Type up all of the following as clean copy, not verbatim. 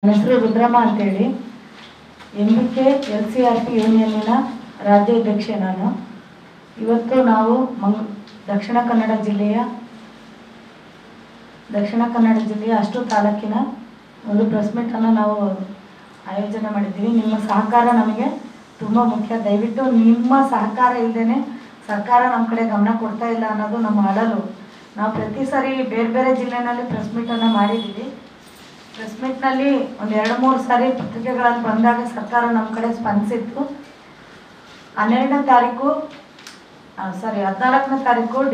ನನ್ನ ಹೆಸರು ರುದ್ರಮ್ಮ ಅಂತೇಳಿ MBK LCRP ಯೂನಿಯನ್ನಿನ ರಾಜ್ಯಾಧ್ಯಕ್ಷೆ ನಾನು. ಇವತ್ತು ನಾವು ದಕ್ಷಿಣ ಕನ್ನಡ ಜಿಲ್ಲೆಯ ಅಷ್ಟು ತಾಲೂಕಿನ ಒಂದು ಪ್ರೆಸ್ ಮೀಟನ್ನು ನಾವು ಆಯೋಜನೆ ಮಾಡಿದ್ದೀವಿ. ನಿಮ್ಮ ಸಹಕಾರ ನಮಗೆ ತುಂಬ ಮುಖ್ಯ. ದಯವಿಟ್ಟು ನಿಮ್ಮ ಸಹಕಾರ ಇಲ್ಲದೇ ಸರ್ಕಾರ ನಮ್ಮ ಕಡೆ ಗಮನ ಕೊಡ್ತಾ ಇಲ್ಲ ಅನ್ನೋದು ನಮ್ಮ ಅಳಲು. ನಾವು ಪ್ರತಿ ಸಾರಿ ಬೇರೆ ಬೇರೆ ಜಿಲ್ಲೆಯಲ್ಲಿ ಪ್ರೆಸ್ ಮೀಟನ್ನು ಮಾಡಿದ್ದೀವಿ. ಪ್ರೆಸ್ ಮೀಟ್ನಲ್ಲಿ ಒಂದು 2-3 ಸಾರಿ ಪತ್ರಿಕೆಗಳಲ್ಲಿ ಬಂದಾಗ ಸರ್ಕಾರ ನಮ್ಮ ಕಡೆ ಸ್ಪಂದಿಸಿತ್ತು. 14ನೇ ತಾರೀಕು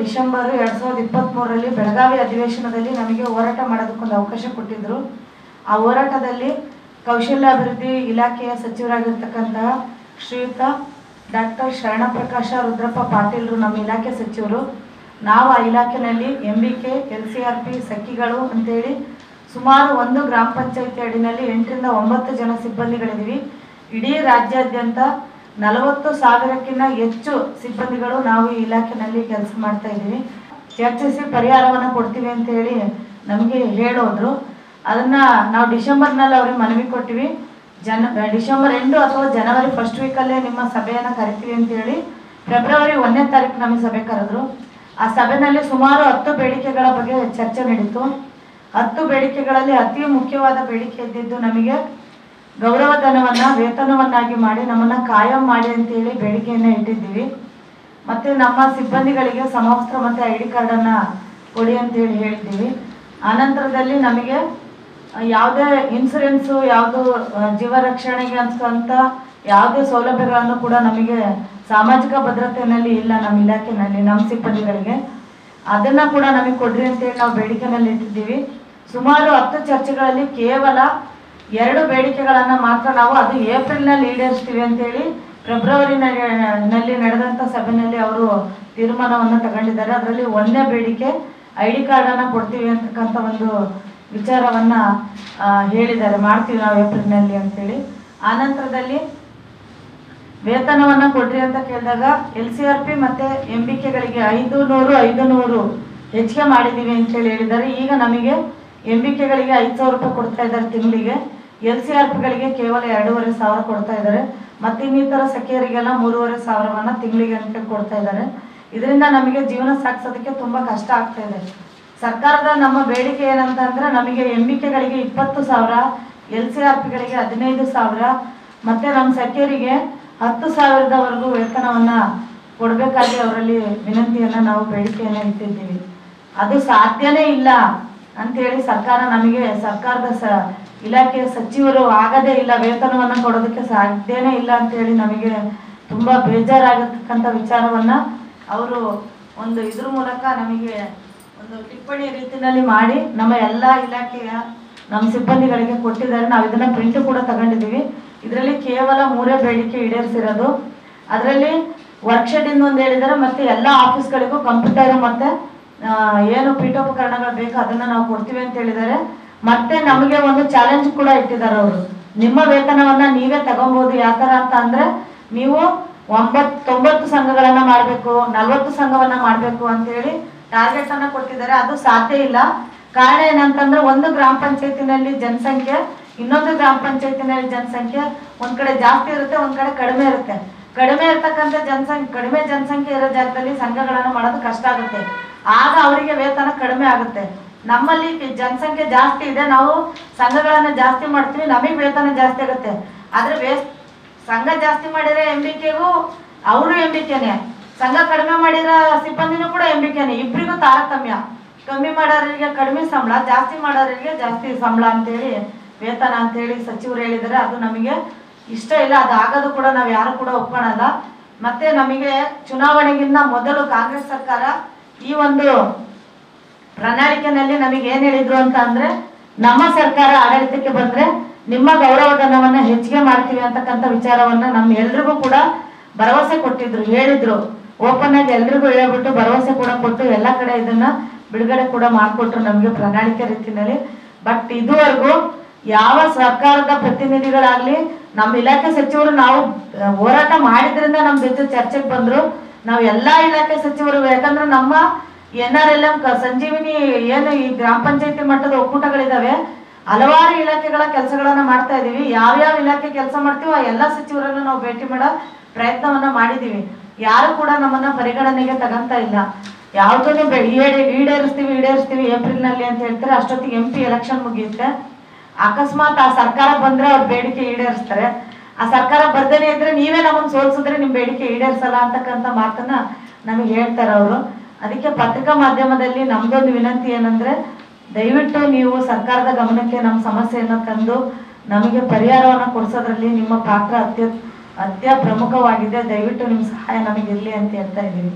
ಡಿಸೆಂಬರ್ 2023ರಲ್ಲಿ ಬೆಳಗಾವಿ ಅಧಿವೇಶನದಲ್ಲಿ ನಮಗೆ ಹೋರಾಟ ಮಾಡೋದಕ್ಕೊಂದು ಅವಕಾಶ ಕೊಟ್ಟಿದ್ದರು. ಆ ಹೋರಾಟದಲ್ಲಿ ಕೌಶಲ್ಯಾಭಿವೃದ್ಧಿ ಇಲಾಖೆಯ ಸಚಿವರಾಗಿರ್ತಕ್ಕಂತಹ ಶ್ರೀಯುತ ಡಾಕ್ಟರ್ ಶರಣಪ್ರಕಾಶ ರುದ್ರಪ್ಪ ಪಾಟೀಲ್ರು ನಮ್ಮ ಇಲಾಖೆ ಸಚಿವರು. ನಾವು ಆ ಇಲಾಖೆಯಲ್ಲಿ MBK LCRP ಸಖಿಗಳು ಅಂತೇಳಿ ಸುಮಾರು ಒಂದು ಗ್ರಾಮ ಪಂಚಾಯಿತಿ ಅಡಿನಲ್ಲಿ 8ರಿಂದ 9 ಜನ ಸಿಬ್ಬಂದಿಗಳಿದ್ದೀವಿ. ಇಡೀ ರಾಜ್ಯಾದ್ಯಂತ 40,000ಕ್ಕಿಂತ ಹೆಚ್ಚು ಸಿಬ್ಬಂದಿಗಳು ನಾವು ಈ ಇಲಾಖೆಯಲ್ಲಿ ಕೆಲಸ ಮಾಡ್ತಾ ಇದ್ದೀವಿ. ಚರ್ಚಿಸಿ ಪರಿಹಾರವನ್ನು ಕೊಡ್ತೀವಿ ಅಂತೇಳಿ ನಮಗೆ ಹೇಳೋದ್ರು. ಅದನ್ನು ನಾವು ಡಿಸೆಂಬರ್ನಲ್ಲಿ ಅವ್ರಿಗೆ ಮನವಿ ಕೊಟ್ಟಿವಿ. ಡಿಸೆಂಬರ್ 2 ಅಥವಾ ಜನವರಿ ಫಸ್ಟ್ ವೀಕಲ್ಲೇ ನಿಮ್ಮ ಸಭೆಯನ್ನು ಕರಿತೀವಿ ಅಂತೇಳಿ ಫೆಬ್ರವರಿ 1ನೇ ತಾರೀಕು ನಮಗೆ ಸಭೆ ಕರೆದ್ರು. ಆ ಸಭೆಯಲ್ಲಿ ಸುಮಾರು 10 ಬೇಡಿಕೆಗಳ ಬಗ್ಗೆ ಚರ್ಚೆ ನಡೀತು. 10 ಬೇಡಿಕೆಗಳಲ್ಲಿ ಅತಿ ಮುಖ್ಯವಾದ ಬೇಡಿಕೆ ಇದ್ದಿದ್ದು ನಮಗೆ ಗೌರವಧನವನ್ನು ವೇತನವನ್ನಾಗಿ ಮಾಡಿ ನಮ್ಮನ್ನು ಕಾಯಂ ಮಾಡಿ ಅಂತೇಳಿ ಬೇಡಿಕೆಯನ್ನು ಇಟ್ಟಿದ್ದೀವಿ. ಮತ್ತು ನಮ್ಮ ಸಿಬ್ಬಂದಿಗಳಿಗೆ ಸಮವಸ್ತ್ರ ಮತ್ತು ID ಕಾರ್ಡನ್ನು ಕೊಡಿ ಅಂತೇಳಿ ಹೇಳಿದ್ದೀವಿ. ಆನಂತರದಲ್ಲಿ ನಮಗೆ ಯಾವುದೇ ಇನ್ಸೂರೆನ್ಸು ಯಾವುದು ಜೀವ ರಕ್ಷಣೆಗೆ ಅಂತ ಯಾವುದೇ ಸೌಲಭ್ಯಗಳನ್ನು ಕೂಡ ನಮಗೆ ಸಾಮಾಜಿಕ ಭದ್ರತೆಯಲ್ಲಿ ಇಲ್ಲ ನಮ್ಮ ಇಲಾಖೆಯಲ್ಲಿ ನಮ್ಮ ಸಿಬ್ಬಂದಿಗಳಿಗೆ. ಅದನ್ನು ಕೂಡ ನಮಗೆ ಕೊಡ್ರಿ ಅಂತೇಳಿ ನಾವು ಬೇಡಿಕೆನಲ್ಲಿ ಇಟ್ಟಿದ್ದೀವಿ. ಸುಮಾರು 10 ಚರ್ಚೆಗಳಲ್ಲಿ ಕೇವಲ 2 ಬೇಡಿಕೆಗಳನ್ನು ಮಾತ್ರ ನಾವು ಅದು ಏಪ್ರಿಲ್ನಲ್ಲಿ ಈಡೇರಿಸ್ತೀವಿ ಅಂತೇಳಿ ಫೆಬ್ರವರಿನಲ್ಲಿ ನಡೆದಂಥ ಸಭೆಯಲ್ಲಿ ಅವರು ತೀರ್ಮಾನವನ್ನು ತಗೊಂಡಿದ್ದಾರೆ. ಅದರಲ್ಲಿ 1ನೇ ಬೇಡಿಕೆ ID ಕಾರ್ಡನ್ನು ಕೊಡ್ತೀವಿ ಅಂತಕ್ಕಂಥ ಒಂದು ವಿಚಾರವನ್ನು ಹೇಳಿದ್ದಾರೆ, ಮಾಡ್ತೀವಿ ನಾವು ಏಪ್ರಿಲ್ನಲ್ಲಿ ಅಂತೇಳಿ. ಆನಂತರದಲ್ಲಿ ವೇತನವನ್ನು ಕೊಡ್ರಿ ಅಂತ ಕೇಳಿದಾಗ LCRP ಮತ್ತು MBKಗಳಿಗೆ 500 ಹೆಚ್ಚಿಗೆ ಮಾಡಿದ್ದೀವಿ ಅಂತೇಳಿ ಹೇಳಿದ್ದಾರೆ. ಈಗ ನಮಗೆ MBKಗಳಿಗೆ 5,000 ರೂಪಾಯಿ ಕೊಡ್ತಾ ಇದ್ದಾರೆ ತಿಂಗಳಿಗೆ, LCRPಗಳಿಗೆ ಕೇವಲ 2,500 ಕೊಡ್ತಾ ಇದ್ದಾರೆ. ಮತ್ತು ಇನ್ನಿತರ ಸಖಿಯರಿಗೆಲ್ಲ 3,500 ತಿಂಗಳಿಗೆ ಅಂತ ಕೊಡ್ತಾ ಇದ್ದಾರೆ. ಇದರಿಂದ ನಮಗೆ ಜೀವನ ಸಾಗಿಸೋದಕ್ಕೆ ತುಂಬ ಕಷ್ಟ ಆಗ್ತಾ ಇದೆ. ಸರ್ಕಾರದ ನಮ್ಮ ಬೇಡಿಕೆ ಏನಂತಂದರೆ ನಮಗೆ MBKಗಳಿಗೆ 20,000, LCRPಗಳಿಗೆ 15,000 ಮತ್ತು ನಮ್ಮ ಸಖಿಯರಿಗೆ 10,000ವರೆಗೂ ವೇತನವನ್ನು ಕೊಡಬೇಕಾಗಿ ಅವರಲ್ಲಿ ವಿನಂತಿಯನ್ನು ನಾವು ಬೇಡಿಕೆಯನ್ನು ಇಟ್ಟಿದ್ದೀವಿ. ಅದು ಸಾಧ್ಯನೇ ಇಲ್ಲ ಅಂಥೇಳಿ ಸರ್ಕಾರದ ಇಲಾಖೆಯ ಸಚಿವರು ಆಗದೇ ಇಲ್ಲ, ವೇತನವನ್ನು ಕೊಡೋದಕ್ಕೆ ಸಾಧ್ಯನೇ ಇಲ್ಲ ಅಂಥೇಳಿ ನಮಗೆ ತುಂಬ ಬೇಜಾರಾಗಿರ್ತಕ್ಕಂಥ ವಿಚಾರವನ್ನು ಅವರು ಒಂದು ಇದ್ರ ಮೂಲಕ ನಮಗೆ ಒಂದು ಟಿಪ್ಪಣಿ ರೀತಿಯಲ್ಲಿ ಮಾಡಿ ನಮ್ಮ ಎಲ್ಲ ಇಲಾಖೆಯ ನಮ್ಮ ಸಿಬ್ಬಂದಿಗಳಿಗೆ ಕೊಟ್ಟಿದ್ದಾರೆ. ನಾವು ಇದನ್ನು ಪ್ರಿಂಟ್ ಕೂಡ ತಗೊಂಡಿದ್ದೀವಿ. ಇದರಲ್ಲಿ ಕೇವಲ 3 ಬೇಡಿಕೆ ಈಡೇರಿಸಿರೋದು. ಅದರಲ್ಲಿ ವರ್ಕ್ಶೆಡಿಂದ ಒಂದು ಹೇಳಿದ್ದಾರೆ, ಮತ್ತು ಎಲ್ಲ ಆಫೀಸ್ಗಳಿಗೂ ಕಂಪ್ಯೂಟರ್ ಮತ್ತು ಏನು ಪೀಠೋಪಕರಣಗಳು ಬೇಕು ಅದನ್ನು ನಾವು ಕೊಡ್ತೀವಿ ಅಂತ ಹೇಳಿದ್ದಾರೆ. ಮತ್ತು ನಮಗೆ ಒಂದು ಚಾಲೆಂಜ್ ಕೂಡ ಇಟ್ಟಿದ್ದಾರೆ ಅವರು, ನಿಮ್ಮ ವೇತನವನ್ನು ನೀವೇ ತಗೊಬೋದು. ಯಾವ ಥರ ಅಂತ ಅಂದರೆ ನೀವು 90 ಸಂಘಗಳನ್ನು ಮಾಡಬೇಕು, 40 ಸಂಘವನ್ನು ಮಾಡಬೇಕು ಅಂತೇಳಿ ಟಾರ್ಗೆಟನ್ನು ಕೊಟ್ಟಿದ್ದಾರೆ. ಅದು ಸಾಧ್ಯ ಇಲ್ಲ. ಕಾರಣ ಏನಂತಂದರೆ ಒಂದು ಗ್ರಾಮ ಪಂಚಾಯತಿನಲ್ಲಿ ಜನಸಂಖ್ಯೆ, ಇನ್ನೊಂದು ಗ್ರಾಮ ಪಂಚಾಯತಿನಲ್ಲಿ ಜನಸಂಖ್ಯೆ ಒಂದು ಕಡೆ ಜಾಸ್ತಿ ಇರುತ್ತೆ, ಒಂದು ಕಡೆ ಕಡಿಮೆ ಇರುತ್ತೆ. ಕಡಿಮೆ ಇರ್ತಕ್ಕಂಥ ಕಡಿಮೆ ಜನಸಂಖ್ಯೆ ಇರೋ ಜಾಗದಲ್ಲಿ ಸಂಘಗಳನ್ನು ಮಾಡೋದು ಕಷ್ಟ ಆಗುತ್ತೆ. ಆಗ ಅವರಿಗೆ ವೇತನ ಕಡಿಮೆ ಆಗುತ್ತೆ. ನಮ್ಮಲ್ಲಿ ಜನಸಂಖ್ಯೆ ಜಾಸ್ತಿ ಇದೆ, ನಾವು ಸಂಘಗಳನ್ನು ಜಾಸ್ತಿ ಮಾಡ್ತೀವಿ, ನಮಗೆ ವೇತನ ಜಾಸ್ತಿ ಆಗುತ್ತೆ. ಆದರೆ ಸಂಘ ಜಾಸ್ತಿ ಮಾಡಿರೋ MBKಗೂ ಅವರು MBKನೇ, ಸಂಘ ಕಡಿಮೆ ಮಾಡಿರೋ ಸಿಬ್ಬಂದಿನೂ ಕೂಡ MBKನೇ. ಇಬ್ಬರಿಗೂ ತಾರತಮ್ಯ. ಕಮ್ಮಿ ಮಾಡೋರಿಗೆ ಕಡಿಮೆ ಸಂಬಳ, ಜಾಸ್ತಿ ಮಾಡೋರಿಗೆ ಜಾಸ್ತಿ ಸಂಬಳ ಅಂತೇಳಿ ವೇತನ ಅಂತೇಳಿ ಸಚಿವರು ಹೇಳಿದ್ದಾರೆ. ಅದು ನಮಗೆ ಇಷ್ಟ ಇಲ್ಲ, ಅದು ಆಗೋದು ಕೂಡ ನಾವು ಯಾರು ಕೂಡ ಒಪ್ಕೊಳ್ಳಲ್ಲ. ಮತ್ತು ನಮಗೆ ಚುನಾವಣೆಗಿಂತ ಮೊದಲು ಕಾಂಗ್ರೆಸ್ ಸರ್ಕಾರ ಈ ಒಂದು ಪ್ರಣಾಳಿಕೆಯಲ್ಲಿ ನಮಗೆ ಏನು ಹೇಳಿದ್ರು ಅಂತ ಅಂದರೆ, ನಮ್ಮ ಸರ್ಕಾರ ಆಡಳಿತಕ್ಕೆ ಬಂದರೆ ನಿಮ್ಮ ಗೌರವಧನವನ್ನು ಹೆಚ್ಚಿಗೆ ಮಾಡ್ತೀವಿ ಅಂತಕ್ಕಂಥ ವಿಚಾರವನ್ನು ನಮ್ಮ ಎಲ್ರಿಗೂ ಕೂಡ ಭರವಸೆ ಕೊಟ್ಟಿದ್ರು, ಹೇಳಿದ್ರು. ಓಪನ್ ಆಗಿ ಎಲ್ರಿಗೂ ಹೇಳ್ಬಿಟ್ಟು ಭರವಸೆ ಕೂಡ ಕೊಟ್ಟು ಎಲ್ಲ ಕಡೆ ಇದನ್ನು ಬಿಡುಗಡೆ ಕೂಡ ಮಾಡಿಕೊಟ್ರು ನಮಗೆ ಪ್ರಣಾಳಿಕೆ ರೀತಿಯಲ್ಲಿ. ಬಟ್ ಇದುವರೆಗೂ ಯಾವ ಸರ್ಕಾರದ ಪ್ರತಿನಿಧಿಗಳಾಗಲಿ ನಮ್ಮ ಇಲಾಖೆ ಸಚಿವರು ನಾವು ಹೋರಾಟ ಮಾಡಿದ್ರಿಂದ ನಮ್ಮ ಜೊತೆ ಚರ್ಚೆಗೆ ಬಂದರು. ನಾವು ಎಲ್ಲ ಇಲಾಖೆ ಸಚಿವರು, ಯಾಕಂದ್ರೆ ನಮ್ಮ NRLM ಸಂಜೀವಿನಿ ಏನು ಈ ಗ್ರಾಮ ಪಂಚಾಯತಿ ಮಟ್ಟದ ಒಕ್ಕೂಟಗಳಿದ್ದಾವೆ ಹಲವಾರು ಇಲಾಖೆಗಳ ಕೆಲಸಗಳನ್ನ ಮಾಡ್ತಾ ಇದೀವಿ. ಯಾವ್ಯಾವ ಇಲಾಖೆ ಕೆಲಸ ಮಾಡ್ತೀವೋ ಆ ಎಲ್ಲ ಸಚಿವರನ್ನು ನಾವು ಭೇಟಿ ಮಾಡೋ ಪ್ರಯತ್ನವನ್ನ ಮಾಡಿದೀವಿ. ಯಾರು ಕೂಡ ನಮ್ಮನ್ನ ಪರಿಗಣನೆಗೆ ತಗಂತ ಇಲ್ಲ. ಯಾವುದನ್ನು ಈಡೇರಿಸ್ತೀವಿ ಏಪ್ರಿಲ್ನಲ್ಲಿ ಅಂತ ಹೇಳ್ತಾರೆ. ಅಷ್ಟೊತ್ತಿಗೆ MP ಎಲೆಕ್ಷನ್ ಮುಗಿಯುತ್ತೆ. ಅಕಸ್ಮಾತ್ ಆ ಸರ್ಕಾರ ಬಂದ್ರೆ ಅವ್ರ ಬೇಡಿಕೆ ಈಡೇರಿಸ್ತಾರೆ. ಆ ಸರ್ಕಾರ ಬರ್ದೇನೆ ಇದ್ರೆ ನೀವೇ ನಮ್ಮನ್ನು ಸೋಲ್ಸಿದ್ರೆ ನಿಮ್ ಬೇಡಿಕೆ ಈಡೇರಿಸಲ್ಲ ಅಂತಕ್ಕಂಥ ಮಾತನ್ನ ನಮಗೆ ಹೇಳ್ತಾರೆ ಅವರು. ಅದಕ್ಕೆ ಪತ್ರಿಕಾ ಮಾಧ್ಯಮದಲ್ಲಿ ನಮ್ದೊಂದು ವಿನಂತಿ ಏನಂದ್ರೆ, ದಯವಿಟ್ಟು ನೀವು ಸರ್ಕಾರದ ಗಮನಕ್ಕೆ ನಮ್ಮ ಸಮಸ್ಯೆಯನ್ನು ತಂದು ನಮಗೆ ಪರಿಹಾರವನ್ನು ಕೊಡಿಸೋದ್ರಲ್ಲಿ ನಿಮ್ಮ ಪಾತ್ರ ಅತ್ಯ ಪ್ರಮುಖವಾಗಿದೆ. ದಯವಿಟ್ಟು ನಿಮ್ಮ ಸಹಾಯ ನಮಗಿರಲಿ ಅಂತ ಹೇಳ್ತಾ ಇದ್ದೀವಿ.